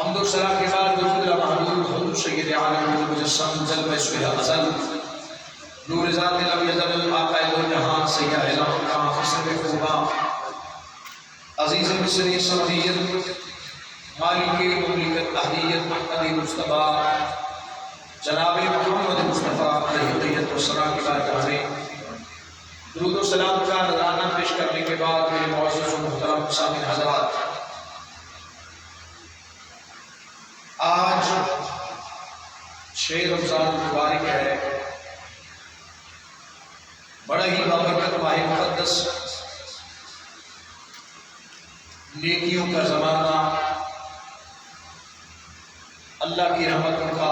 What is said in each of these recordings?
حمد و ثنا کے بعد درود محمود حضور سید عالم مجسم جلوہ سوئے ازل نور ذات لم یزل آقا دو جہاں سیاہ لمکہ حسن خوبا عزیز مصری سعودیت مالک مملکت اہلیت محمد مصطفیٰ جناب محمد مصطفیٰ علیہ طیت و سلام کی بارگاہ میں درود و سلام کا نذرانہ پیش کرنے کے بعد میرے معزز و محترم سامعین حضرات، آج 6 رمضان مبارک ہے، بڑا ہی بابرکت ماہ مقدس، نیکیوں کا زمانہ، اللہ کی رحمتوں کا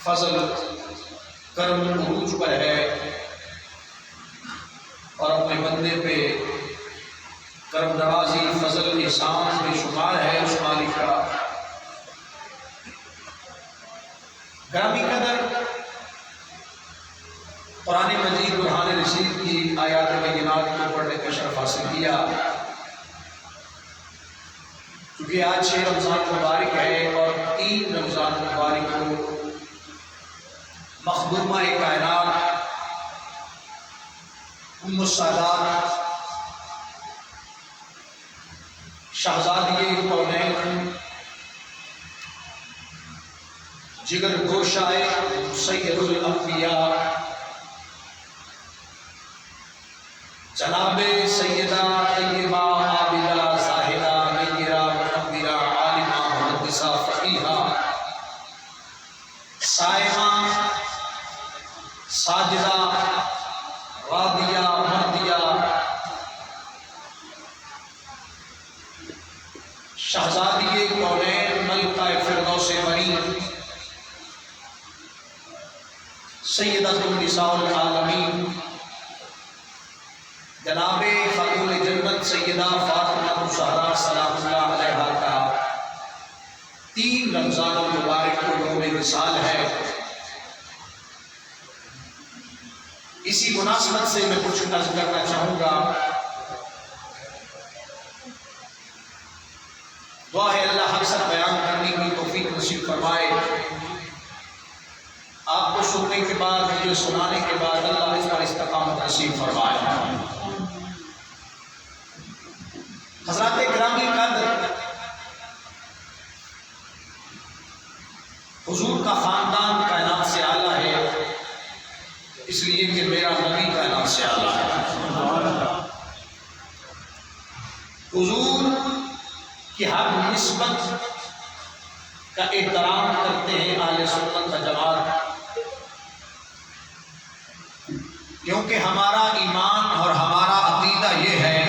فضل کرم عروج پر ہے اور اپنے بندے پہ کرم نوازی فضل احسان بے شمار ہے اس مالک کا۔ گرامی قدر، قرآن مجید برہان رشید کی آیات بینات کو پڑھنے کا شرف حاصل کیا، کیونکہ آج 6 رمضان مبارک ہے اور 3 رمضان مبارک کو مخدومہ کائنات ام السادات شہزادی کونین جگر گوشائے سید الانبیاء جناب سیدہ طیبہ عابدہ زاہدہ نیرہ منورہ عالمہ محدثہ فقیہہ صائمہ ساجدہ راضیہ مردیہ شہزادی کونین ملکہ فردوس بری سیدۃ النساء العالمین جناب خاتون جنت سیدہ فاطمہ الزہرا سلام اللہ علیہا کا 3 رمضان المبارک کو یوم وصال ہے۔ اسی مناسبت سے میں کچھ عرض کرنا چاہوں گا۔ دعا ہے اللہ اکثر بیان کرنے کی توفیق نصیب فرمائے، آپ کو سننے کے بعد مجھے سنانے کے بعد اللہ اس پر استقامت نصیب فرمائے۔ حضرات گرامی قدر، حضور کا خاندان کائنات سے اعلیٰ ہے، اس لیے کہ میرا نبی کائنات سے اعلیٰ ہے۔ حضور کی ہر نسبت کا احترام کرتے ہیں اہل سنت و جماعت، کیونکہ ہمارا ایمان اور ہمارا عقیدہ یہ ہے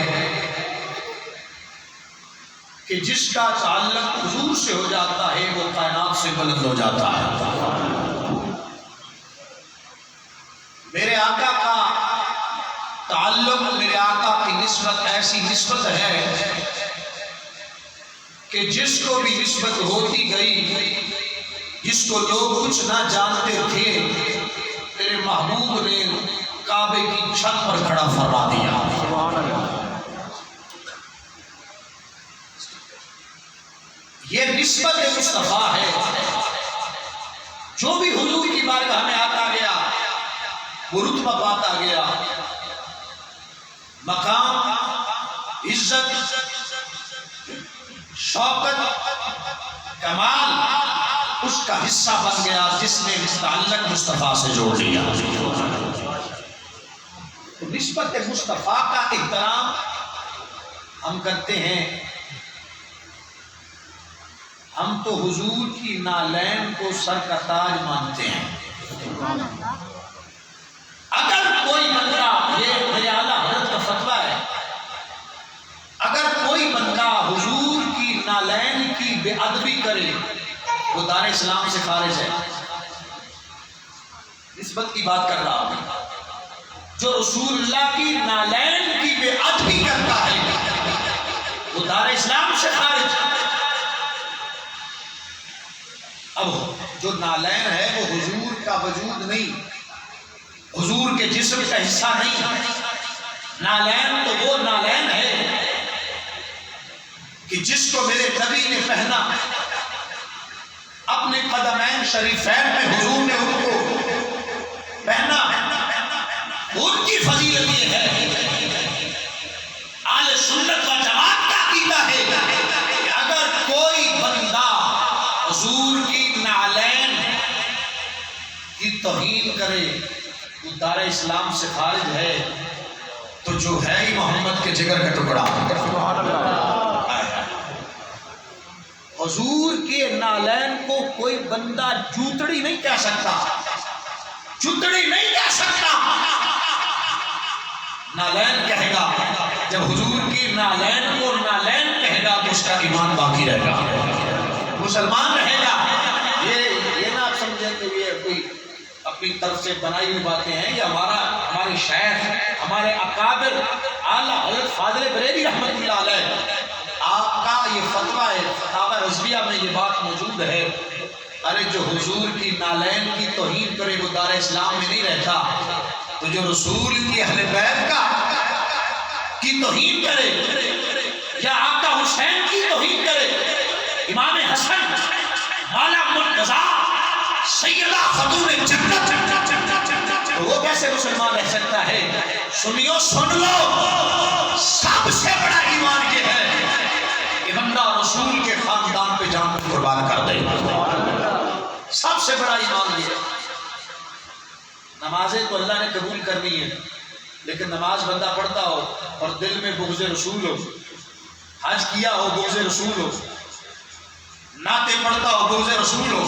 کہ جس کا تعلق حضور سے ہو جاتا ہے وہ کائنات سے بلند ہو جاتا ہے۔ میرے آقا کا تعلق، میرے آقا کی نسبت ایسی نسبت ہے کہ جس کو بھی نسبت ہوتی گئی، جس کو لوگ کچھ نہ جانتے تھے، میرے محبوب نے کعبے کی چھت پر کھڑا فرما دیا۔ یہ نسبت مصطفیٰ ہے۔ جو بھی حضور کی بارگاہ میں آتا گیا وہ رتبہ پاتا گیا، مقام، عزت، شوکت، کمال اس کا حصہ بن گیا جس نے تعلق مصطفیٰ سے جوڑ لیا۔ نسبت مصطفیٰ کا احترام ہم کرتے ہیں۔ ہم تو حضور کی نالین کو سر کا تاج مانتے ہیں۔ اگر کوئی بندہ، یہ میرے اعلیٰ حضرت کا فتویٰ ہے، اگر کوئی بندہ حضور کی نالین کی بے ادبی کرے وہ دار اسلام سے خارج ہے۔ نسبت کی بات کر رہا ہوں۔ جو رسول اللہ کی نالین کی بے ادبی کرتا ہے وہ دار اسلام سے خارج ہے۔ اب جو نالین ہے وہ حضور کا وجود نہیں، حضور کے جسم کا حصہ نہیں۔ نالین تو وہ نالین ہے کہ جس کو میرے نبی نے پہنا اپنے قدمین شریفین میں حضور نے ان کو پہنا. ان کی فضیلت یہ ہے، اہل سنت و جماعت کا عقیدہ ہے کہ اگر کوئی بندہ حضور کی نعلین کی توہین کرے وہ دار اسلام سے خارج ہے، تو جو ہے ہی محمد کے جگر کا ٹکڑا. حضور کے نعلین کو کوئی بندہ جوتڑی نہیں کہہ سکتا، جوتڑی نہیں کہہ سکتا، نعلین کہے گا. جب حضور کی نعلین کو نعلین کہے گا تو اس کا ایمان باقی رہے گا، مسلمان رہے گا. یہ نہ آپ سمجھیں کہ یہ کوئی اپنی طرف سے بنائی ہوئی باتیں ہیں. یہ ہمارے شیخ، ہمارے اکابر اعلیٰ حضرت فاضل بریلوی رحمۃ اللہ علیہ، آپ کا یہ فتویٰ ہے، فتاوی رضویہ میں یہ بات موجود ہے. ارے جو حضور کی نعلین کی توہین کرے وہ دار اسلام میں نہیں رہتا. تو جو رسول کی اہل بیت کا کی توہین کرے یا آقا حسین کی توہین کرے، امام حسن، مولا مرتضیٰ، سیدہ خاتون جنت، تو وہ کیسے مسلمان رہ سکتا ہے؟ سنیو، سن لو، سب سے بڑا ایمان یہ ہے کہ بندہ رسول کے خاندان پہ جان کو قربان کر دے. سب سے بڑا ایمان یہ ہے. نمازیں تو اللہ نے قبول کرنی ہے، لیکن نماز بندہ پڑھتا ہو اور دل میں بغض رسول ہو، حج کیا ہو بغض رسول ہو، نعتیں پڑھتا ہو بغض رسول ہو،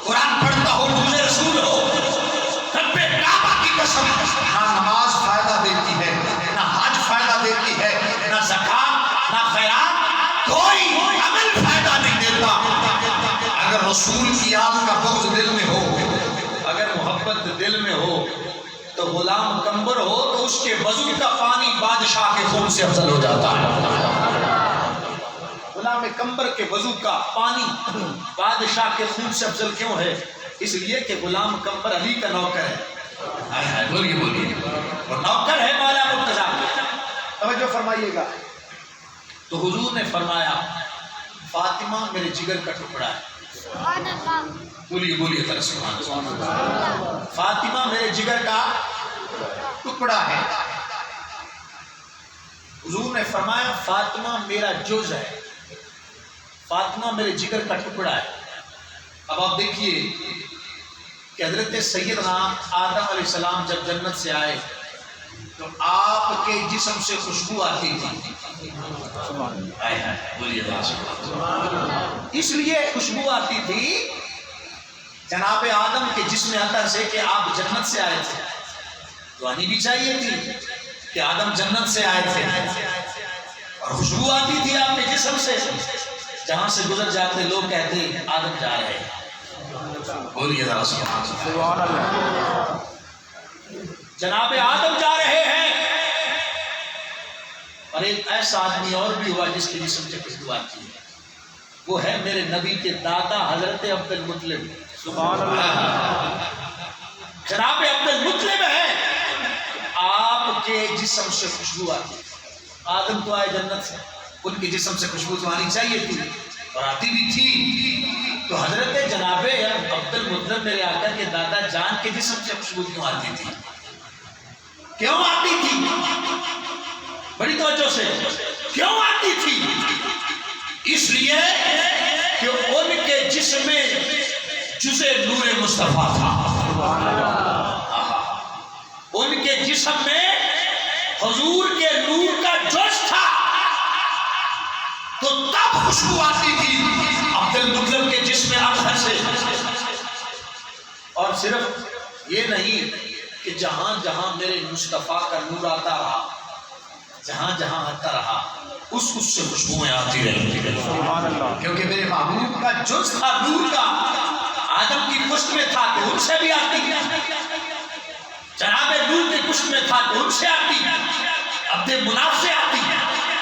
قرآن پڑھتا ہو بغض رسول ہو، رب کعبہ کی قسم نہ نماز فائدہ دیتی ہے، نہ حج فائدہ دیتی ہے، نہ زکات، نہ خیرات، کوئی عمل فائدہ نہیں دیتا. اگر رسول کی آل کا بغض دل میں ہو، اگر محبت دل میں ہو، تو غلام کمبر ہو تو اس کے وضو کا پانی بادشاہ کے خون سے افضل ہو جاتا ہے. غلام کمبر کے وضو کا پانی بادشاہ کے خون سے افضل کیوں ہے؟ اس لیے کہ غلام کمبر علی کا نوکر ہے. بولیے بولیے، اور نوکر ہے مولا مرتضیٰ. توجہ فرمائیے گا. تو حضور نے فرمایا فاطمہ میرے جگر کا ٹکڑا ہے. بولیے بولیے ذرا سبحان اللہ. فاطمہ میرے جگر کا ٹکڑا ہے. حضور نے فرمایا فاطمہ میرا جز ہے، فاطمہ میرے جگر کا ٹکڑا ہے. اب آپ دیکھیے کہ حضرت سیدنا آدم علیہ السلام جب جنت سے آئے تو آپ کے جسم سے خوشبو آتی تھی. اس لیے خوشبو آتی تھی جناب آدم کے جسم اطہر سے کہ آپ جنت سے آئے تھے. تو آنی بھی چاہیے تھی کہ آدم جنت سے آئے تھے، اور خوشبو آتی تھی آپ کے جسم سے. جہاں سے گزر جاتے لوگ کہتے آدم جا رہے ہیں. بولیے ذرا سبحان اللہ. جناب آدم جا رہے ہیں. اور ایک ایسا آدمی اور بھی ہوا جس کے جسم سے خوشبو آتی ہے، وہ ہے میرے نبی کے دادا حضرت عبد المطلب. سبحان اللہ. جناب عبد المطلب ہے، آپ کے جسم سے خوشبو آتی ہے. آدم تو آئے جنت سے، ان کے جسم سے خوشبو تو آنی چاہیے تھی اور آتی بھی تھی. تو حضرت جناب عبد المطلب میرے آقا کے دادا جان کے جسم سے خوشبو کیوں آتی تھی؟ کیوں آتی تھی؟ بڑی توجہ سے، کیوں آتی تھی؟ اس لیے کہ ان کے جسم میں جزء نور مصطفیٰ تھا. ان کے جسم میں حضور کے نور کا جوش تھا، تو تب خوشبو آتی تھی عبد المطلب کے جسم اطہر سے. اور صرف یہ نہیں کہ جہاں جہاں میرے مصطفیٰ کا نور آتا رہا، جہاں جہاں آتا رہا اس سے خوشبوئیں آتی رہی. کیونکہ میرے محبوب کا جز تھا نور کا، آدم کی پشت میں تھا تو ان سے بھی آتی، جناب نور کی پشت میں تھا تو ان سے آتی، عبد مناف سے آتی،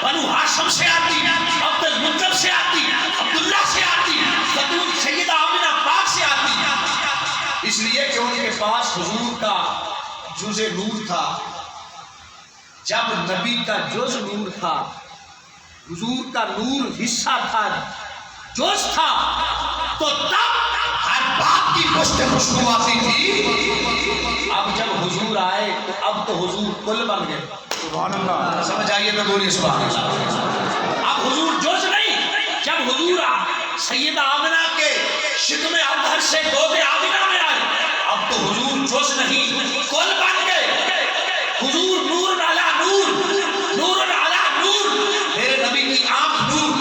بنو ہاشم سے آتی، عبد المطلب سے آتی، عبداللہ سے آتی، خاتون سیدہ آمنہ پاک سے آتی. اس لیے کہ ان کے پاس حضور کا جز نور تھا. جب نبی کا جز نور تھا، حضور کا نور حصہ تھا، جز تھا، تو تب ہر بات کی پشت خوشبو آتی تھی. اب جب حضور آئے تو اب تو حضور کل بن گئے. سبحان اللہ. سمجھ آئیے تو بولیے سبحان اللہ. اب حضور جوش نہیں. جب حضور سیدہ آمنہ کے شکم اطہر سے گود آمنہ میں آئے اب تو حضور جوش نہیں کل بن گئے. حضور نور علی نور، نور علی نور. میرے نبی کی آنکھ نور،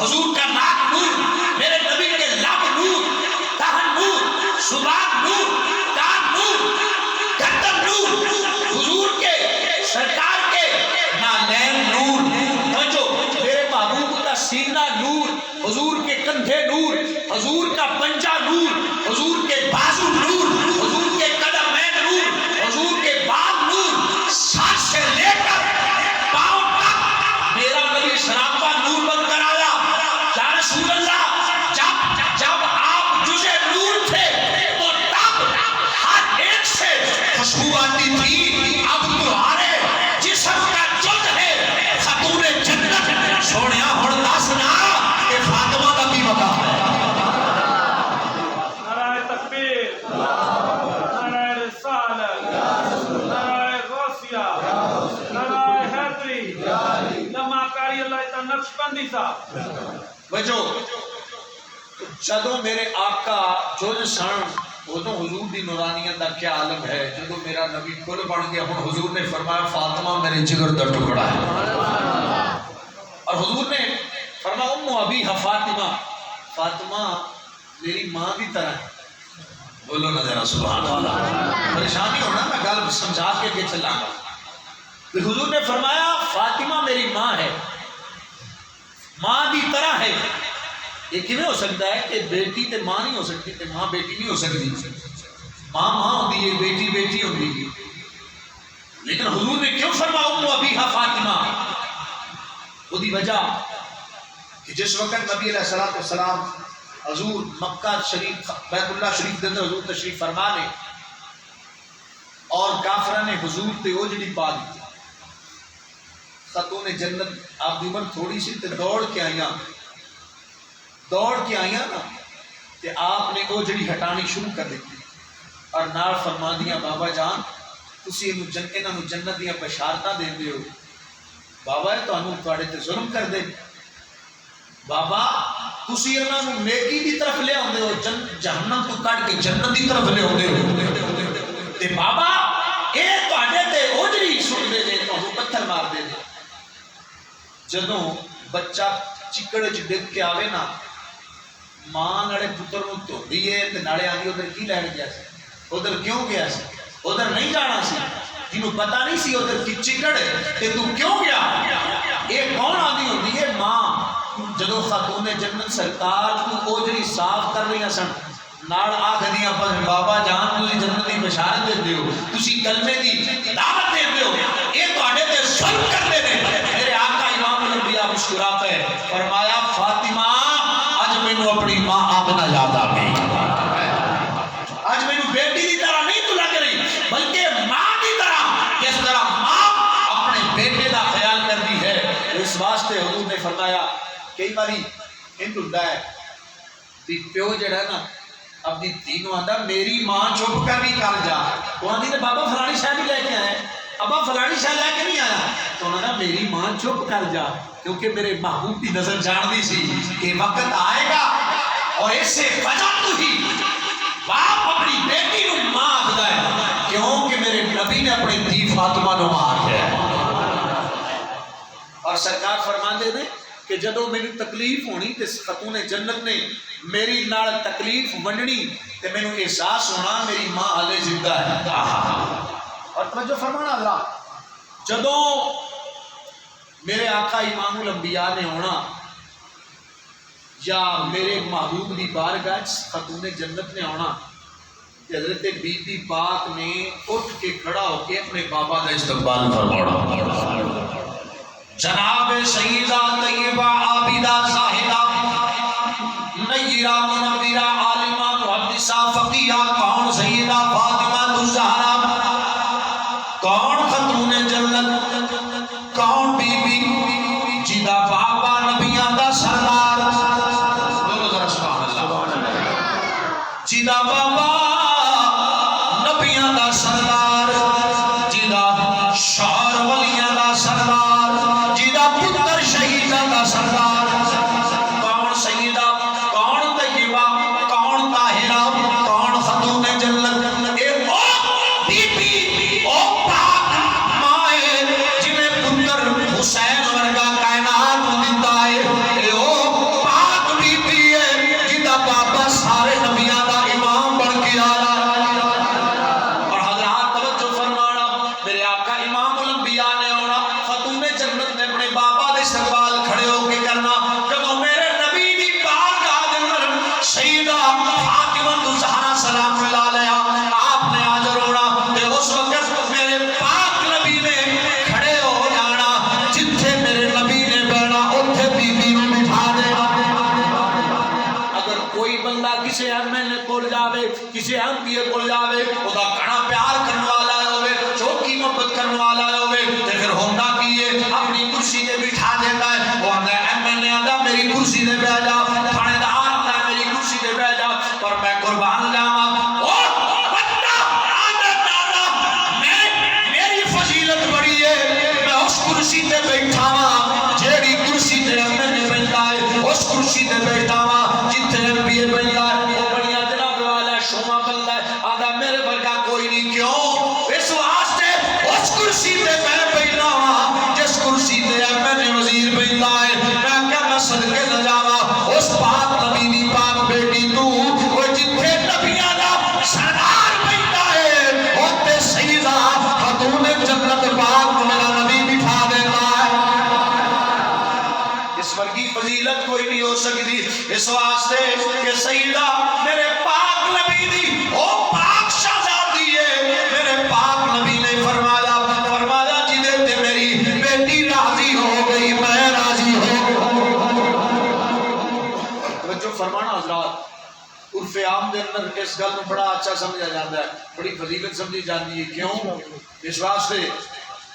حضور کا ناک نور، میرے نبی کے لب نور، دہن نور، زبان نور، کان نور، گردن نور. حضور کے سرکار کے نالین نور. سمجھو میرے محبوب کا سینہ نور، حضور کے کندھے نور، حضور کا پنجہ نور، حضور کے بازو نور، حضور کے قدمین نور، حضور کے بال نور. سر سے لے کر پاؤں تک میرا نبی سراپا نور بن کر آیا. یا رسول اللہ جب آپ جزے نور تھے تو تب ہر ایک سے خوشبو آتی تھی. اب تمہارے جسم کا جز ہے خاتون جنت. سونیا ہن دسنا کہ فاطمہ کا کی مقام ہے. نعرہ تکبیر، نعرہ رسالت، نعرہ غوثیہ، نعرہ حیدری، لمحہ کاری اللہ تعالی نقش بندی صاحب. بچو جدو میرے آقا جل سن ادو حضور دی نورانیت دا کیا عالم ہے. جدو میرا نبی کل بن گیا ہوں حضور نے فرمایا فاطمہ میرے جگر دا ٹکڑا ہے. اور حضور نے فرمایا ام ابی فاطمہ، فاطمہ میری ماں دی طرح ہے. بولو نا ذرا سبحان اللہ. پریشانی ہونا میں گل سمجھا کے چلا گا. حضور نے فرمایا فاطمہ میری ماں ہے، ماں دی طرح ہے. یہ کیوں ہو سکتا ہے کہ بیٹی تے ماں نہیں ہو سکتی تے ماں بیٹی نہیں ہو سکتی. ماں ماں ہوتی ہے، بیٹی بیٹی ہوتی ہے. لیکن حضور نے کیوں فرمایا ام ابیہا فاطمہ؟ وہ دی وجہ کہ جس وقت نبی علیہ السلام حضور مکہ شریف بیت اللہ شریف دے اندر حضور تشریف فرما نے اور کافرہ نے حضور تے اوجڑی پا دی. خاتون جنت آپ دی عمر تھوڑی سی تے دوڑ کے آئیاں نا تے آپ نے اوجڑی ہٹانی شروع کر دیتی اور نال فرما دیا بابا جان تسی انہاں نوں جنت دیاں بشارتاں دیندے ہو. بابا تانوں تواڈے تے ظلم کر دے. بابا تسی انہاں نوں نیکی دی طرف لے آندے ہو، جہنم تو کٹ کے جنت دی طرف لے آندے ہو. تے بابا اے تواڈے تے اوجڑی سن دے نے تانوں پتھر مار دے نے. جدوں بچہ چکڑ وچ ڈگ کے آوے نا ماں نالے پتر نوں دھوندی ہے تے نالے آندی ادھر کی لین گیا سی، ادھر کیوں گیا سی، ادھر نہیں جانا سی. جنوں پتہ نہیں سی ادھر کی چکڑ ہے تے تو کیوں گیا. یہ کون آندی ہوندی ہے؟ ماں. جدو خاتون جنت سرکار کو اوجڑی صاف کر رہی سن نال آکھدیاں بابا جان تسی جنت دی بشارت دیندے ہو، تسی کلمے دی دعوت دیندے ہو، اے تواڈے تے ظلم کردے نے. میرے آقا امام الانبیاء مسکرا پے فرمایا فاطمہ اج مینوں اپنی ماں آمنہ یاد آ گئی. اج مینوں بیٹی دی طرح نہیں تو لگ رہی بلکہ ماں دی طرح، جس طرح ماں اپنے بیٹے دا خیال کرتی ہے. اس واسطے حضور نے فرمایا کئی باری ہند ہوندا ہے بھی پیو جڑا نا اپنی دھی نوں آندا میری ماں چپ کر بھی کر جا. وہ آندی نے بابا فلانی شاہ بھی لے کے آئے، ابا فلانی شاہ لے کے نہیں آیا. تو انہوں نے کہا میری ماں چپ کر جا، کیونکہ میرے محبوب کی نظر جان دی سی کہ وقت آئے گا اور اس سے وجہ تو ہی باپ اپنی بیٹی نوں ماں آکھدا ہے کیوں کہ میرے نبی نے اپنی دھی فاطمہ نوں ماں آکھیا ہے. اور سرکار فرماندے نے کہ جدو میری تکلیف ہونی تے خاتون جنت نے میری نال تکلیف ونڈنی تے مینوں احساس ہونا میری ماں حالے زندہ ہے. اور توجہ فرمانا اللہ جدو میرے آقا امام الانبیاء نے ہونا یا میرے محبوب دی بارگاہ خاتون جنت نے ہونا حضرت بی بی پاک نے اٹھ کے کھڑا ہو کے اپنے بابا کا استقبال فرمانا. جناب سیدہ طیبہ عابدہ زاہدہ نیرہ منورہ عالمہ محدثہ فقیہ کون سیدہ فاطمہ الزہرا، کون خاتون جنت، کون بی بی جدا بابا نبیاں دا سردار. بولو ذرا سبحان اللہ. جدا بابا نبیاں دا سردار، جدا شعر ولیاں دا سردار، جدا پتر شہیداں دا سردار، کون سیدہ، کون طیبہ، کون طاہرہ، کون خاتون جنت، اے او بی بی، او پاک مائے جنہیں پتر حسین ورگا کائنات دیتا ہے، اے او پاک بی بی ہے جدا بابا سارے نبیاں دا امام بن کے آ رہا ہے۔ اور حضرات توجہ فرمانا، میرے آقا امام الانبیاء نے ہونا، خاتون جنت نے اپنے بابا دے استقبال کھڑے ہو کے کرنا، جب میرے نبی دی بارگاہ دے اندر سیدہ فاطمہ الزہرا سلام اللہ علیہا آپ نے حاضر ہونا، تے اس وقت میرے پاک نبی نے کھڑے ہو جانا، جتھے میرے نبی نے بیٹھنا اوتھے بی بی نوں بٹھا دینا۔ اگر کوئی بندہ کسی ایم ایل اے کول جاوے، کسی ایم پی اے کول جاوے، او دا کھڑا پیار کرن والا ہوے، چوکی محبت کرن والا ہوے، تے پھر ہوندا کی ہے اپنی کرسی تے بٹھا دیتا ہے، وہ آندا ایم ایل اے آندا میری کرسی تے بیٹھ جا، تھانے دار آندا میری کرسی تے بیٹھ جا، پر میں قربان جاواں او بندہ آندا دادا میری فضیلت بڑی ہے، میں اس کرسی تے بیٹھا ہاں جیڑی کرسی تے ایم ایل اے بیٹھدا ہے، اس کرسی تے بیٹھا ہاں جتھے ایم پی اے بیٹھدا ہے، وہ بڑیاں جناب والا شوما بندہ ہے، آندا میرے ورگا کوئی نہیں، کیوں؟ اس واسطے اس کرسی تے میں بیٹھا ہاں جس کرسی تے ایم ایل اے وزیر بیٹھدا ہے، میں کیا میں صدقے نہ جاواں اس پاک نبی دی پاک بیٹی تو، وہ جتھے نبیاں دا سردار بیٹھدا ہے اوتے سیدہ خاتون جنت پاک میرا نبی بٹھا دیتا ہے۔ اس ورگی فضیلت کوئی نہیں ہو سکتی، اس واسطے کہ سیدہ میرے پاک نبی دی او پاک شہزادی ہے، میرے پاک نبی نے فرمایا جدے تے میری بیٹی راضی ہو گئی میں راضی ہو گئی۔ توجہ فرمانا حضرات، عرف عام دے اندر اس گل کو بڑا اچھا سمجھا جاتا ہے، بڑی فضیلت سمجھی جاتی ہے، کیوں؟ اس واسطے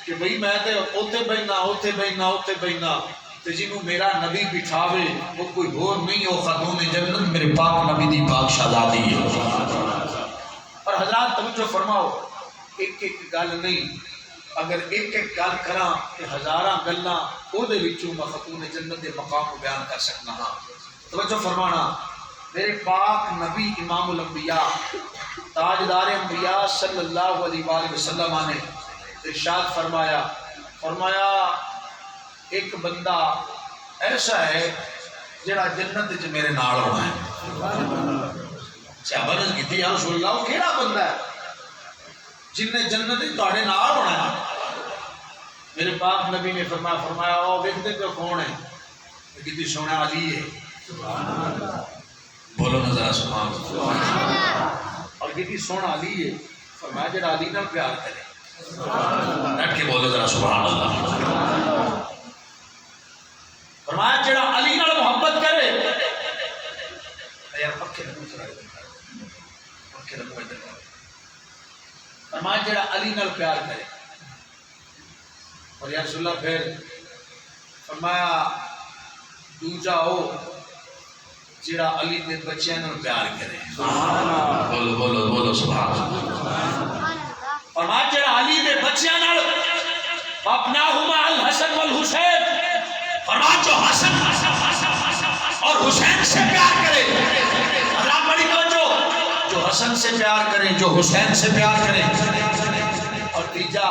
کہ بھئی میں تے اوتھے بہنا اوتھے بہنا اوتھے بہنا، تے جنوں میرا نبی بٹھاوے وہ کوئی اور نہیں، وہ خاتون جنت میرے پاک نبی دی پاک شہزادی ہے۔ اور حضرات توجہ فرماؤ، ایک ایک گل نہیں، اگر ایک ایک گل کراں کہ ہزاراں گلاں او دے وچوں میں خاتون جنت دے مقام کو بیان کر سکنا ہاں۔ توجہ فرمانا، میرے پاک نبی امام الانبیاء تاجدار انبیاء صلی اللہ علیہ وآلہ وسلم نے ارشاد فرمایا ایک بندہ ایسا ہے جڑا جنت وچ میرے نال ہونا ہے۔ صحابہ نے کہتے یا رسول اللہ وہ کیڑا بندہ ہے جن نے جنت وچ تہاڈے نال ہونا ہے؟ میرے پاک نبی نے فرمایا او ویکھدے پے کون ہے؟ کہتے سونا علی ہے۔ بولو نا ذرا سبحان اللہ۔ اور کہتی سونا علی ہے، فرمایا جڑا علی نال پیار کرے، ڈٹ کے بولو ذرا سبحان اللہ۔ فرمایا جڑا علی نال محبت کرے، یار پکے نہ پکے نہ، فرمایا جڑا علی نال پیار کرے، اور یا رسول اللہ پھر فرمایا دوجا ہو جڑا علی دے بچیاں نال پیار کرے۔ بولو بولو بولو سبحان اللہ۔ فرمایا جڑا علی دے بچیاں نال اپناہما الحسن والحسین، فرمایا جو حسن اور حسین سے پیار کرے، اللہ بڑی توجہ، جو حسن سے پیار کرے، جو حسین سے پیار کرے۔ اور تیجا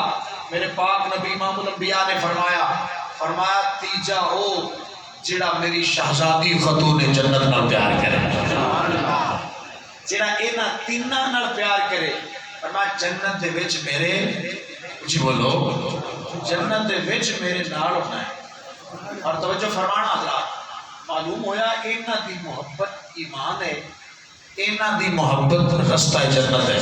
میرے پاک نبی امام الانبیاء نے فرمایا تیجا او جڑا میری شہزادی خاتون جنت نال پیار کرے، جڑا انہاں تیناں نال پیار کرے، فرمایا جنت دے وچ میرے، کچھ بولو، جنت دے وچ میرے نال ہونا ہے۔ اور توجہ فرمانا حضرات، معلوم ہویا انہاں دی محبت ایمان ہے، انہاں دی محبت رستہ جنت ہے۔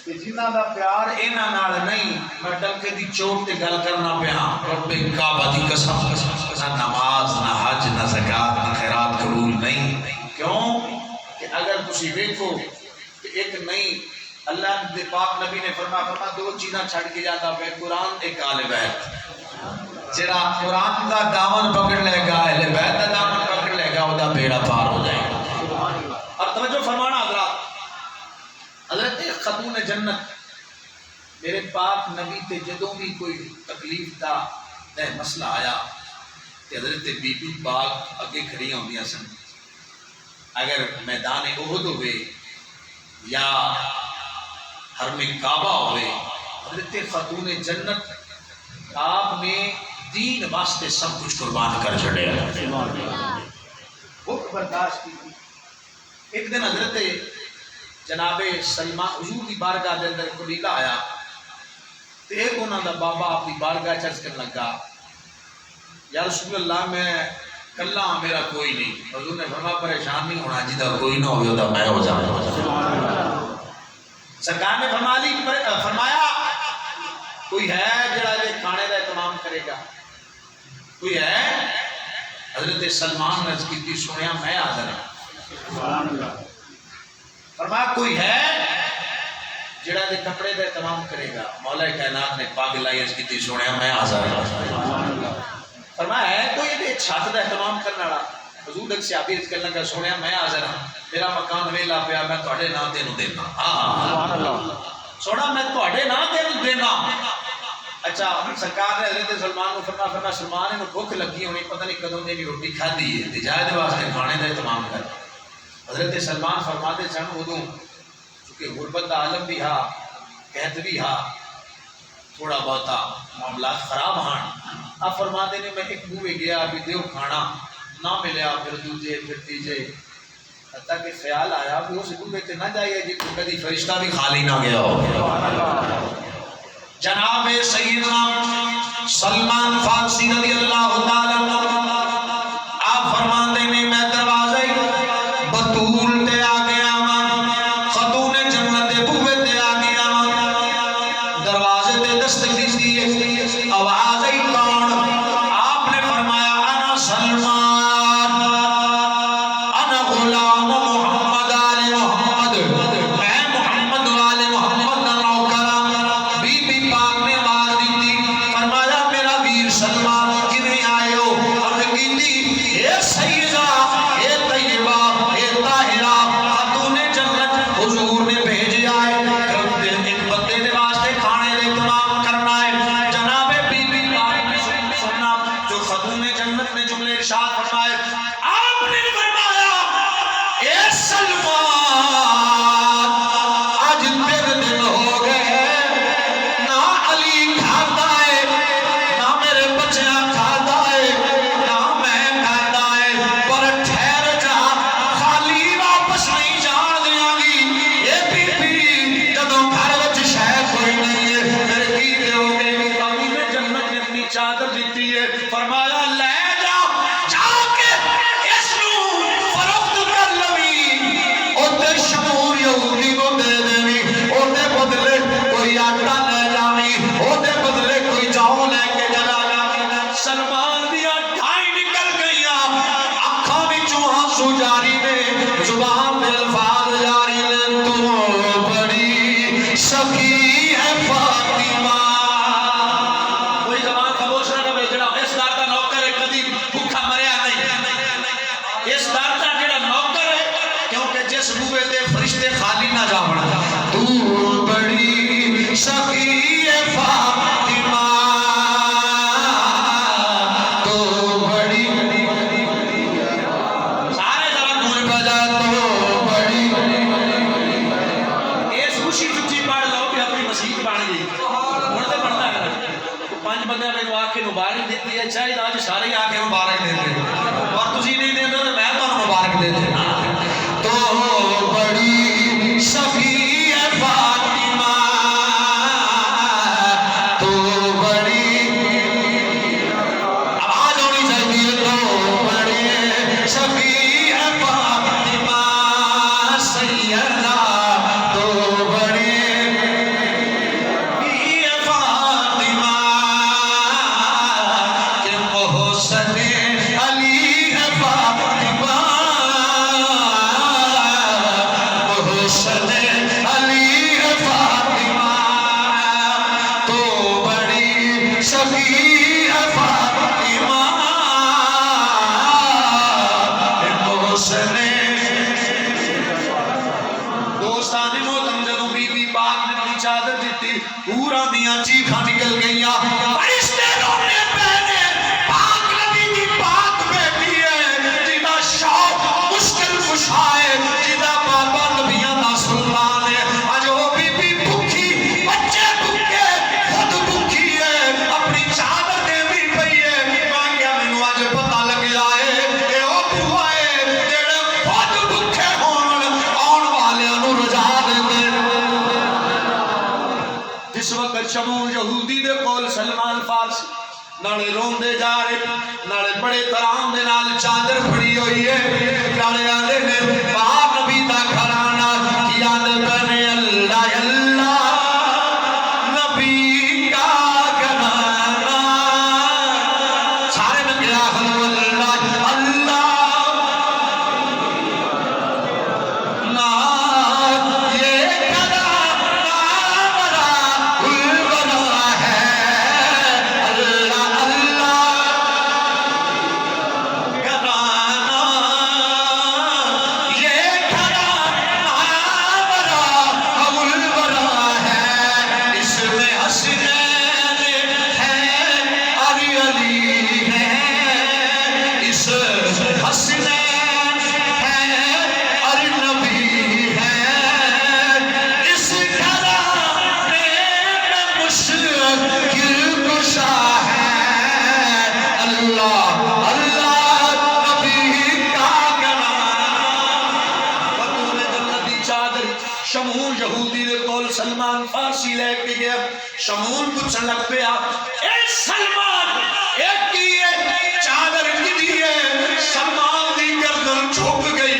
کہ جنہاں دا پیار انہاں نال نہیں، میں ڈنکے دی چوٹ تے گل کرنا پیا، رب کعبہ دی قسم، نہ نماز نہ حج نہ زکات نہ خیرات قبول نہیں۔ کیوں کہ اگر تسی ویکھو کہ ایک نہیں، اللہ دے پاک نبی نے فرمایا دو چیزاں چھڑ کے جاتا پہ، قرآن ایک آل بیت، جڑا قرآن دا دامن پکڑ لے گا، اہل بیت دا دامن پکڑ لے گا، وہ دا بیڑا پار ہو جائے گا۔ اور توجہ فرمانا حضرات. حضرت خاتون جنت میرے پاک نبی تے جدوں بھی کوئی تکلیف دا مسئلہ آیا تے حضرت بی بی پاک اگے کھڑی ہوندیاں سن. اگر میدان احد ہوئے یا حرم کعبہ ہوئے حضرت خاتون جنت آپ نے دین واسطے سب کچھ قربان کر چھڑیا. بھوک برداشت کی. ایک دن حضرت جناب سلمہ حضور دی بارگاہ دے اندر قبیلہ آیا تے ایک انہاں دا بابا اپنی بارگاہ چرچ کرنے لگا یا رسول اللہ میں کلا میرا کوئی نہیں. حضور نے فرمایا پریشان نہیں ہونا جدا کوئی نہ ہوئے تو میں ہو جاؤں. سرکار نے فرمایا کوئی ہے جڑا یہ کھانے کا اہتمام کرے گا؟ کوئی ہے؟ حضرت سلمان نے عرض کی سنیا میں حاضر ہوں. فرمایا کوئی ہے جڑا دے کپڑے کا اہتمام کرے گا؟ مولا کائنات نے پاگ لائی عرض کی سنیا میں حاضر ہوں. فرمایا ہے کوئی یہ چھت کا اہتمام کرنے والا؟ حضور ایک صحابی عرض کرنے لگا سنیا میں حاضر ہوں میرا مکان ویلا پیا میں تواڈے نام تینوں دینا. سونا میں تواڈے نام تینوں دینا. اچھا سرکار نے حضرت سلمان کو فرمایا سلمان نے بھوک لگی ہونی پتہ نہیں کدوں دی روٹی کھادی ہے جائے واسطے کھانے کا اہتمام کر. حضرت سلمان فرماتے سن ادوں چونکہ غربت کا عالم بھی ہا قحط بھی ہا تھوڑا بہتا معاملات خراب ہاں. آپ فرماتے نے میں ایک بوئے گیا ابھی دیو کھانا نہ ملیا پھر دوجے پھر تیجے حتیٰ کہ خیال آیا کہ اس بوئے تے نہ جائے جی کبھی فرشتہ بھی خالی نہ گیا ہو. جناب سیدنا سلمان فارسی رضی اللہ تعالیٰ عنہ آپ فرماتے ہیں میں دروازے بطول تے آ گیا خاتون جنت دے بوئے تے آ گیا دروازے تے دستک دی آواز آئی کون؟ آپ نے فرمایا انا سلمان انا غلام محمد آل محمد میں محمد آل محمد نوکر. بی بی پاک نے آواز دی فرمایا میرا ویر سلمان کنے آئے ہو؟ عرض کی اے سیدہ اے طیبہ اے طاہرہ خاتون جنت حضور نے بھیجا ہے ایک بندے دے واسطے کھانے دے اہتمام کرنا ہے. جناب بی بی پاک نے سننا جو خاتون جنت نے جملے ارشاد فرمائے. آپ نے فرمایا اے سلمان آج تیرے دن ہو گئے نہ علی کھاتا ہے نہ میرے بچیاں کھاتا ہے نہ میں کھاتا ہے پر ٹھہر جا خالی واپس نہیں جان دیاں گی. اے بی بی جدوں گھر وچ شے کوئی نہیں ہے پھر کی دیو گے؟ خاتون جنت نے اپنی چادر دیتی ہے فرمایا لے جا جا کے اس نو فروخت کر لوی اوتے شمور یہودی کو دے دینی اوتے بدلے کوئی آٹا لے جاوی اوتے بدلے کوئی جاؤ لے کے چلا جاوی. سلمان دیا ڈھائی نکل گئیاں اکھاں وچوں آنسو جاری نے زبان میں الفاظ جاری نے تو بڑی سخی ہے فاطمہ. کوئی زبان خاموش نہ رہے جڑا اس دار دا نوکر ہے کدی بھوکا مریا نہیں. اس دار دا جڑا نوکر ہے کیونکہ جس بوئے تے فرشتے خالی نہ جاون. تو بڑی سخی ہے فاطمہ تو بڑی سارے ذرا دور بجا تو بڑی اس خوشی چچی پڑھ لو کہ اپنی مسجد بن گئی ہن تے بندا ہے. پانچ بندے میں آ کے مبارک دیتی ہے چاہیے آج سارے آ کے مبارک دیتے اور تسی نہیں دیتے تو میں تمہیں مبارک دے دینا. تو بڑی سخی ہے فاطمہ تو بڑی آواز ہونی چاہیے تو بڑی سخی ہے فاطمہ سیدہ تو بڑی فاطمہ کہ محسن علی ہے فاطمہ محسن علی ہے فاطمہ تو بڑی سخی ہے فاطمہ محسن چیخاں نکل گئیاں فرشتے رونے پہنے پاک نبی دی پاک بیٹی ہے جدا شوق مشکل کشا ہے جدا بابا نبیاں دا سلطان ہے اج وہ بی بی بھوکی بچے بھوکے خود بھوکی ہے اپنی چادر دے بھی پئی ہے میں کیا مینوں اج پتہ لگ جائے اے او بھوا ہے جڑے خود بھوکے ہون آن والیاں نوں رجا دیندے جس وقت شمول یہودی دے کول سلمان فارسی نالے روندے جا رہے نالے بڑے ترام دے نال چادر پھڑی ہوئی ہے نالے آدھے نے پاک نبی دا گھرانہ کیا بنے اللہ اللہ نبی کا گھرانہ سارے میں کیا اللہ اللہ نا یہ گھرانہ بڑا گل بنا ہے اللہ اللہ گھرانہ یہ گھرانہ بڑا گل بنا ہے اس میں حسنین ہے علی علی ہے اس حسنین ہے علی نبی ہے اس گھرانے میں مشکل کشا ہے اللہ اللہ نبی کا گھرانہ خاتون جنت دی چادر شمول یہودی دے کول سلمان فارسی لے کے گیا شمول پوچھن لگ پیا اے سلمان اے کی ہے چادر کی ہے سلمان دی گردن جھک گئی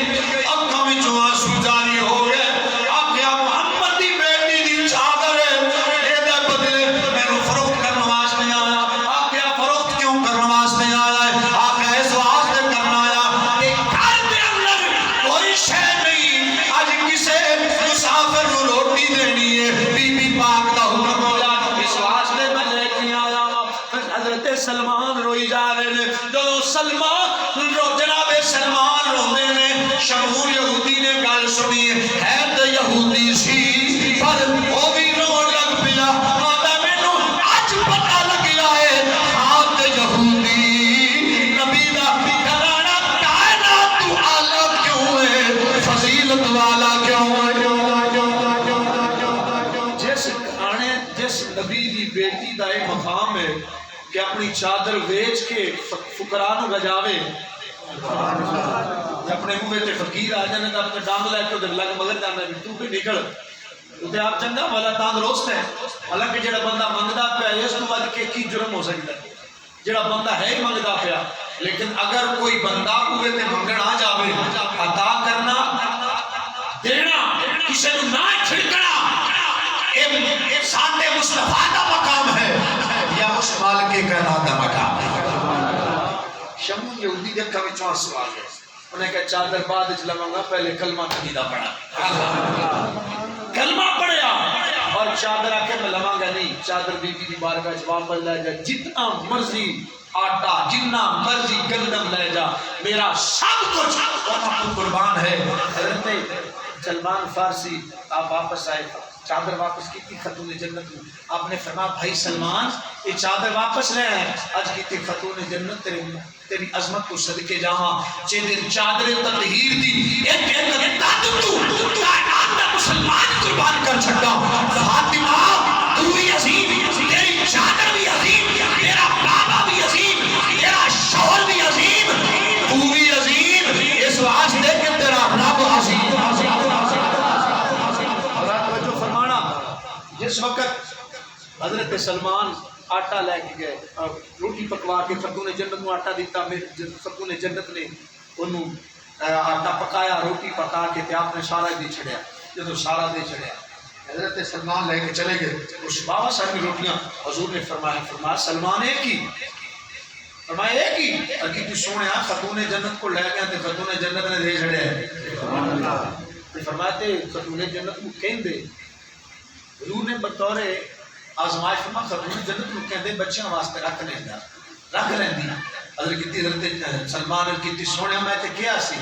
اکھاں وچوں آنسو جاری ہو گئے آکھیا محمد دی بیٹی دی چادر ہے اے دے بدلے مینوں فروخت کرن واسطے آیا آکھیا فروخت کیوں کرن واسطے آیا ہے آکھیا اس واسطے کرنا آیا کہ گھر دے اندر کوئی شے نہیں اج کسے مسافر نوں روٹی دینی ہے بی بی پاک دا حکم ہو جا اس واسطے میں لے کے آیا حضرت سلمان روئی جا رہے ہیں جو سلمان جناب سلمان روندے نے شمول یہودی نے گل سنی ہے تے یہودی سی پر وہ بھی رون لگ پیا آندا مینوں اج پتہ لگیا ہے ہاں تے یہودی نبی دا گھرانہ کائنات تو اعلی کیوں ہے فضیلت والا کیوں ہے جس گھرانے جس نبی دی بیٹی دا ایک مقام ہے کہ اپنی چادر ویچ کے فقراء نوں گجاوے اپنے منہ تے فقیر آ جانے تے اپنے ڈانگ لے کے لگ مگر جانا بھی تو بھی نکل تے آپ چنگا والا تندرست ہے حالانکہ جڑا بندہ منگدا پیا اس تو بعد کی جرم ہو سکتا ہے جڑا بندہ ہے ہی منگدا پیا لیکن اگر کوئی بندہ ہوئے تے منگن آ جاوے عطا کرنا دینا کسی نوں نہ چھڑکنا اے ساڈے مصطفیٰ دا مقام ہے یا اس مالک کائنات دا مقام ہے شمول یہودی دے اکھاں وچوں آنسو آ گئے انہیں کہا چادر بعد وچ لواں گا پہلے کلمہ نبی دا پڑھا کلمہ پڑھیا اور چادر آ کے میں لواں گا نہیں چادر بی بی دی بارگاہ وچ واپس لے جا جتنا مرضی آٹا جتنا مرضی گندم لے جا میرا سب کچھ وہاں پر قربان ہے حضرت سلمان فارسی آپ واپس آئے چادر واپس کی تھی خاتون جنت میں آپ نے فرمایا بھائی سلمان یہ چادر واپس لے آئے آج کی تھی خاتون جنت تیری عظمت کو صدقے جاواں چے دن چادر تطہیر دی ایک ایک دادو تو کائنات میں مسلمان قربان کر چھڑا فاطمہ تو بھی عظیم تیری چادر بھی عظیم تیرا بابا بھی عظیم تیرا شوہر بھی عظیم تو بھی عظیم اس واسطے کہ تیرا رب عظیم جس وقت حضرت سلمان آٹا لے کے گئے روٹی پکوا کے خاتون جنت کو آٹا دیتا خاتون جنت نے انہوں آٹا پکایا روٹی پکا کے تے آپ نے سارا دے چھڑیا جب سارا دے چھڑیا حضرت سلمان لے کے چلے گئے اس بابا ساری روٹیاں حضور نے فرمایا سلمان ایک ہی فرمایا ایک ہی اگی تو سونے خاتون جنت کو لے گیا تے خاتون جنت نے دے چھڑیا فرمایا تے خاتون جنت کو کہیں دے حضور نے بطور آزمائش فرمایا خاتون جنت کو کہندے بچیاں واسطے رکھ لیندی حضرت سلمان نے کیتی سونے میں تے کیا سی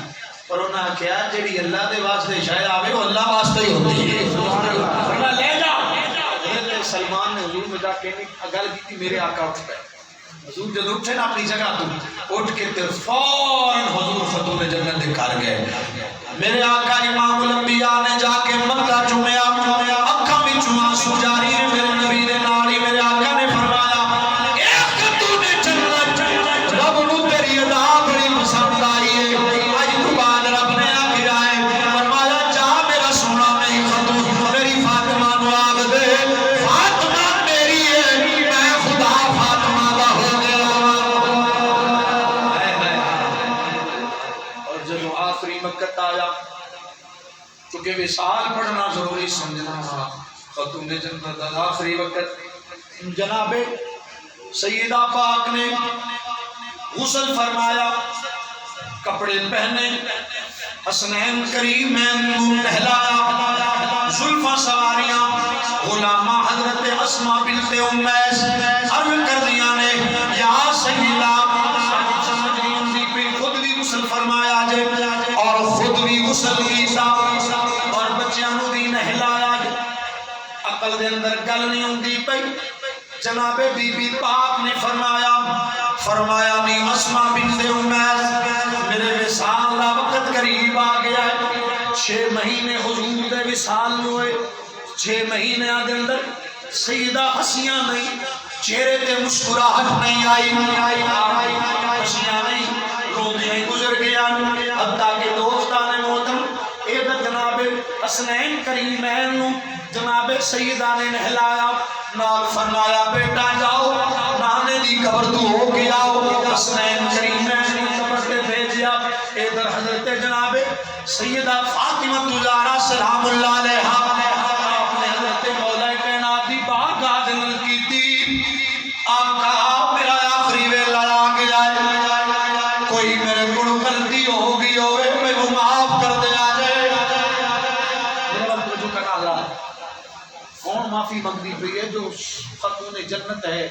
پر انہاں کیا جڑی اللہ دے واسطے شاید آوے وہ اللہ واسطے ہی ہوندی ہے فرمایا لے جا حضرت سلمان نے حضور حضور میں جا کے گل کی میرے آقا اٹھ پائے حضور جب اٹھے نا اپنی جگہ تو اٹھ کے تے فوراً حضور خاتون جنت دے گھر گئے میرے آقا امام الانبیاء نے جا کے مکہ چومیا اکھاں وچ آنسو جاری ہے میرے نبی دے نال ہی میرے آقا نے فرمایا اے خاتون جنت رب نو تیری ادا بڑی پسند آئی ہے اج تو بعد رب نے آکھیا ہے فرمایا جا میرا سونا میری خاتون میری فاطمہ نو آکھ دے فاطمہ میری ہے میں خدا فاطمہ دا ہو گیا اور جب آخری وقت آیا چونکہ وصال پڑھنا ضروری سمجھنا تھا خاتون جنت آخری وقت جناب سیدہ پاک نے غسل فرمایا کپڑے پہنے حسنین کریمین کو نہلایا زلفاں سواریاں غلامہ حضرت اسماء بنت امیس عرض کر دیا نے یا سیدہ سمجھ نہیں ہوندی پہ خود بھی غسل فرمایا جے اور خود بھی غسل کیتا اور بچیاں نو بھی نہلایا جے عقل دے اندر گل نہیں ہوندی پئی جناب بی بی پاک نے فرمایا نہیں اسماء بنت امیس میرے وصال دا وقت قریب آ گیا ہے 6 مہینے حضور دے وصال ہوئے 6 مہینے دے اندر سیدہ ہنسیاں نہیں چہرے تے مسکراہٹ نہیں آئی ہنسیاں نہیں روندیاں ہی گزر گیا حتیٰ کہ دوستان محترم اے جناب حسنین کریمین جناب سیدہ نے نہلایا نال فرمایا بیٹا جاؤ نانے دی قبر تو ہو کے آؤ حسنین کریمین نے قبر تے بھیجیا ادھر حضرت جناب سیدہ فاطمہ زہرا سلام اللہ علیہا آپ نے حضرت مولا کائنات دی بارگاہ دے نال کیتی آقا میرا آخری ویلا آ گیا ہے کوئی میرے کول غلطی ہو گئی ہوئے مینوں معاف کر دیا جائے میرا توجہ کرنا حضرات کون معافی مانگتی پئی ہے جو خاتون جنت ہے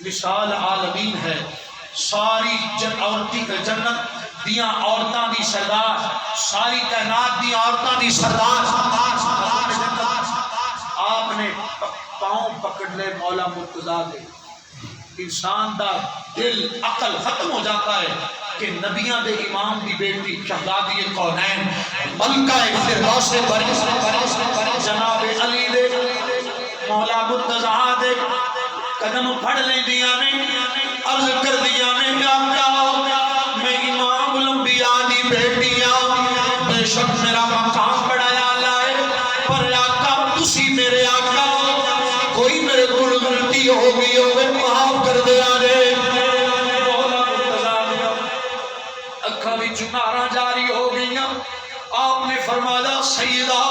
مثال عالمین ہے ساری جنت دیاں عورتاں دی سردار ساری کائنات دی عورتاں دی سردار آپ نے پاؤں پکڑ لے مولا مرتضیٰ دے انسان دا دل عقل ختم ہو جاتا ہے کہ نبیاں دے امام دی بیٹی شہزادی کونین ملکہ فردوس بری جناب علی دے مولا مرتضیٰ دے قدم پھڑ لیں دیا نے عرض کر دیا نے میں امام الانبیاء دی بیٹیاں بے شک میرا مقام بڑھایا لائے پر آقا تسی میرے آقا کوئی میرے کل غلطی ہوگی ہوگے معاف کر دیا جے مولا مرتضیٰ دیا اکھا بھی چنارا جاری ہو گئیاں آپ نے فرمایا سیدہ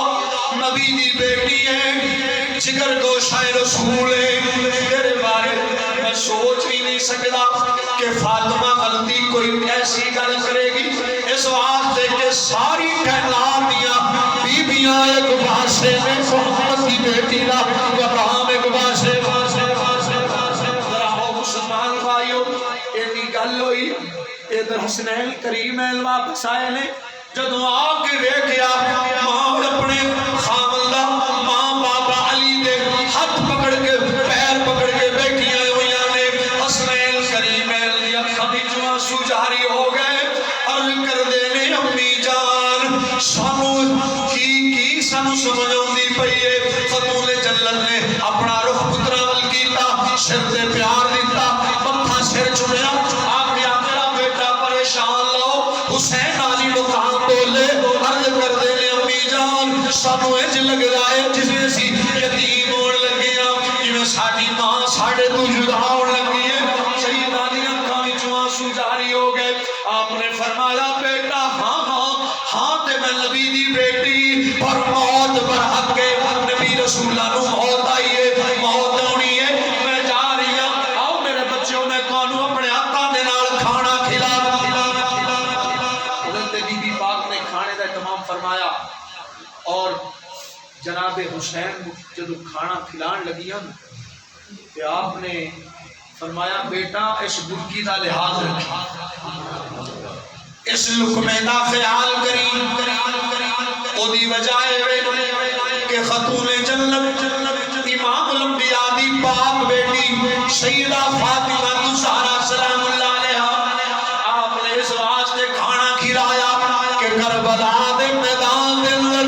نبی دی بیٹی ہے جگر گوشہ رسول ہے تیرے بارے میں سوچ ہی نہیں سکتا کہ فاطمہ غلطی کوئی ایسی گل کرے گی اس واسطے کہ ساری کائنات دیا بیبیاں ایک پاسے میں محمد کی بیٹی دا مقام ایک پاسے ذرا ہو مسلمان بھائیو ایسی گل ہوئی ادھر حسنین کریمین واپس آئے نے جدو آ کے ویکھیا ماں اپنے خامندہ ماں بابا علی دے ہاتھ پکڑ کے پیر پکڑ کے بیٹھیاں ہوئیاں نے حسنین کریمین دی اکھاں وچوں آنسو جاری ہو گئے عرض کر دے نے امی جان سانو کی سانو سمجھ آندی پئی ہے خاتون جنت نے اپنا رخ پترا ول کیتا سر تے پیار دیتا متھا سر چومیا آکھیا میرا بیٹا پریشان لو حسین علی مقام بولے عرض کر دے نے امی جان سانو انج لگ رہا ہے جس میں اسی یتیم ہون لگے ہاں جویں ساڈی ماں ساڈے تو جدا ہون لگی ہے سیدہ دی اکھاں وچوں آنسو جاری ہو گئے آپ نے فرمایا بیٹا ہاں تے میں نبی دی بیٹی پر موت پر حق ہے نبی رسولہ نو موت آئی ہے موت ہونی ہے میں جا رہی ہوں آؤ میرے بچوں میں کانو اپنے ہاتھاں دے نال کھانا کھلا فرمایا اور جناب حسین جدو کھانا کھلان لگیاں کہ آپ نے فرمایا بیٹا اس برکی دا لحاظ رکھی اس لقمے دا خیال کری او دی وجہ ہے کہ خاتون جنت امام الانبیاء دی پاک کربلا دے میدان دے اندر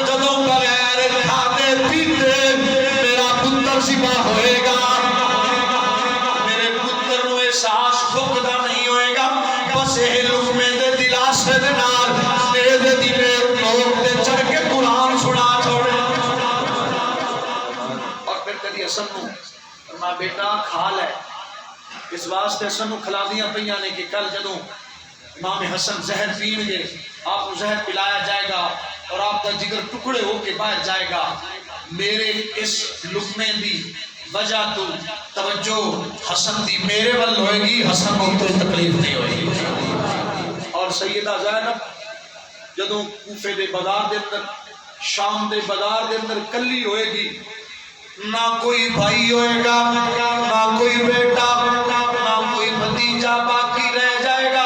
جدوں بغیر کھاتے پیتے میرا پتر ذبح ہوئے گا، میرے پتر نو احساس بھوک دا نہیں ہوئے گا، بس یہ لقمے دے دلاسے دے نال میرے دل لوگ تے چڑھ کے قرآن سنا چھوڑے۔ اور پھر کدی حسن نو فرمایا بیٹا کھا لے، اس واسطے حسن نو کھلا دیاں پئیاں نے کہ کل جدوں امام حسن زہر پین گے آپ کو زہر پلایا جائے گا اور آپ کا جگر ٹکڑے ہو کے باہر جائے گا، میرے اس لقمے دی وجہ تو توجہ حسن دی میرے ول ہوئے گی، حسن کو کوئی تکلیف نہیں ہوئے گی۔ اور سیدہ زینب جدوں کوفے دے بازار دے اندر شام دے بازار دے اندر کلی ہوئے گی، نہ کوئی بھائی ہوئے گا، نہ کوئی بیٹا، نہ کوئی بھتیجا باقی رہ جائے گا،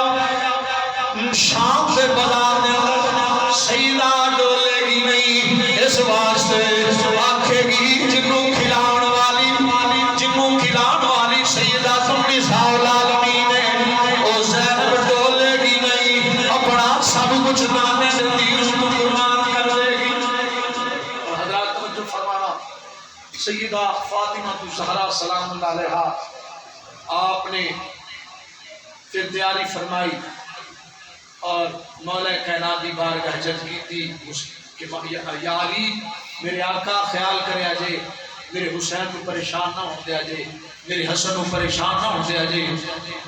شام دے بازار دے اندر سیدہ ڈولے گی نہیں، اس واسطے آکھے گی جنوں کھلاؤن والی سیدہ تم نساء العالمین ہے، او زینب ڈولے گی نہیں، اپنا سب کچھ نانے سے تیر کو قربان کر دے گی۔ اور حضرات توجہ فرمانا، سیدہ فاطمہ الزہرا سلام اللہ علیہا آپ نے پھر تیاری فرمائی اور مولا کائنات دی بارگاہ جد کی تھی کہ یا علی میرے آقا خیال کرے آجے، میرے حسین کو پریشان نہ ہو دیا جے، میرے حسن کو پریشان نہ ہو دیا جے،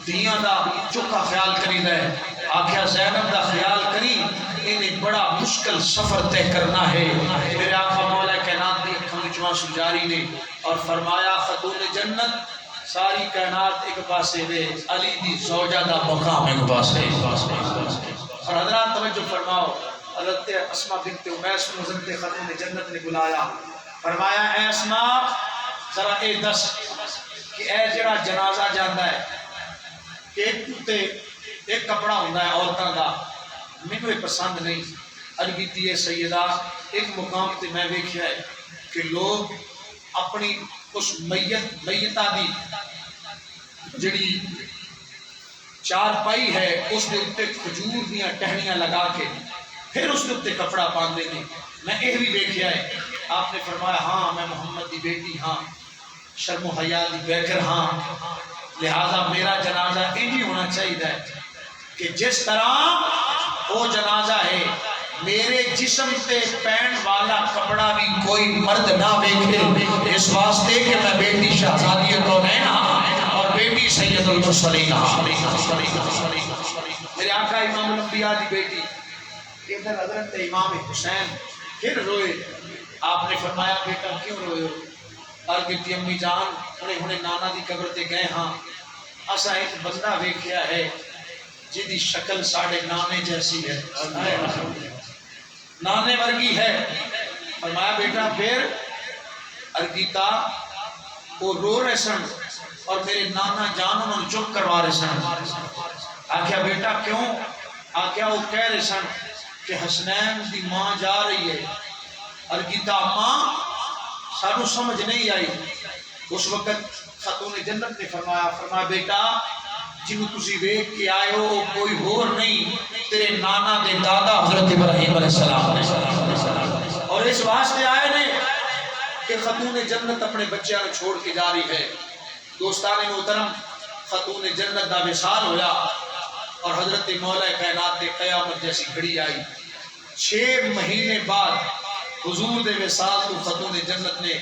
دیاں دا چکا خیال کری دے۔ آکھیا زینب دا خیال کری، انہیں بڑا مشکل سفر طے کرنا ہے۔ میرے آقا مولا کائنات دی کھمچواں سجاری نے اور فرمایا خاتون جنت ساری کائنات ایک پاسے دے، علی دی زوجہ دا مقام ایک پاسے۔ اور حضرات توجہ فرماؤ، حضرت اسماء بنت امیس کو حضرت خاتون جنت نے بلایا، فرمایا اے اسماء ذرا اے دس کہ اے جڑا جنازہ جاندہ ہے کہ ایک کپڑا ہوندہ ہے عورتاں دا، مینوں یہ پسند نہیں۔ عربیتی سیدہ ایک مقام تے میں دیکھیا ہے کہ لوگ اپنی اس میتہ دی جڑی چار پائی ہے اس دے اتے کھجور دیاں ٹہنیاں لگا کے پھر اس دے اتے کپڑا باندھے نے۔ میں یہ بھی دیکھیا ہے، آپ نے فرمایا ہاں میں محمد دی بیٹی ہاں، شرم و حیا دی بیکر ہاں، لہذا میرا جنازہ انہی ہونا چاہیے کہ جس طرح وہ جنازہ ہے میرے جسم تے پہن والا کپڑا بھی کوئی مرد نہ دیکھے، اس واسطے کہ میں بیٹی شہزادی کونین ہاں اور بیٹی سید المرسلین ہاں۔ میرے آقا امام الانبیاء دی بیٹی ادھر حضرت امام حسین پھر روئے، آپ نے فرمایا بیٹا کیوں روئے ہو؟ عربیتی امی جان انہیں نانا دی قبر تے گئے ہاں، اسا ایک بندہ ویکھیا ہے جدی شکل ساڑھے نانے جیسی ہے، نانے ورگی ہے۔ فرمایا بیٹا پھر ارگیتا وہ رو رہے سن اور میرے نانا جان انہوں چپ کروا رہے سن۔ آکھیا بیٹا کیوں؟ آکھیا وہ کہہ رہے سن کہ حسنین دی ماں جا رہی ہے۔ ارگیتا ماں سانو سمجھ نہیں آئی۔ اس وقت خاتون جنت نے فرمایا بیٹا جنہوں تسی دیکھ کے آئے ہو کوئی اور نہیں، تیرے نانا دے دادا حضرت ابراہیم علیہ السلام، اور اس واسطے آئے نے کہ خاتون جنت اپنے بچیاں کو چھوڑ کے جا رہی ہے۔ دوستان محترم خاتون جنت دا وصال ہویا اور حضرت مولا کائنات دے قیامت جیسی گھڑی آئی۔ 6 مہینے بعد حضور دے وصال کو خاتون جنت نے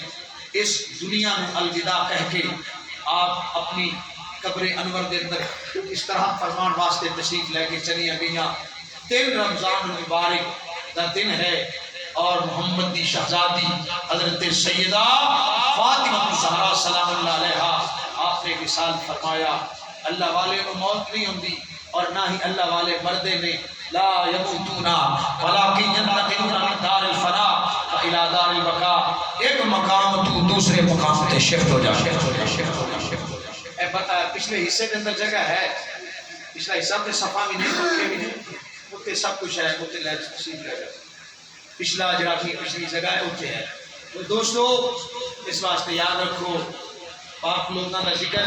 اس دنیا میں الوداع کہہ کے آپ اپنی قبر انور دے اندر اس طرح فرمان واسطے تشریف لے کے چلی گئیاں۔ 3 رمضان المبارک دا دن ہے اور محمد دی شہزادی حضرت سیدہ فاطمہ الزہرا سلام اللہ علیہا آپ نے وصال فرمایا۔ اللہ والے کو موت نہیں ہوندی اور نہ ہی اللہ والے مردے نے لا یموتون ولکن ینتقلون من دار الفنا الى دار البقاء، ایک مقام تو دوسرے مقام تے شفٹ ہو جا۔ پچھلے حصے کے اندر جگہ ہے، پچھلا حصہ تے صفحہ بھی نہیں پکے بھی نہیں، اتنے سب کچھ ہے، اتنے لے تشریف لے گئے، پچھلا جڑا پچھلی جگہ ہے اتنے ہے۔ تو دوستو اس واسطے یاد رکھو پاک لوگوں کا ذکر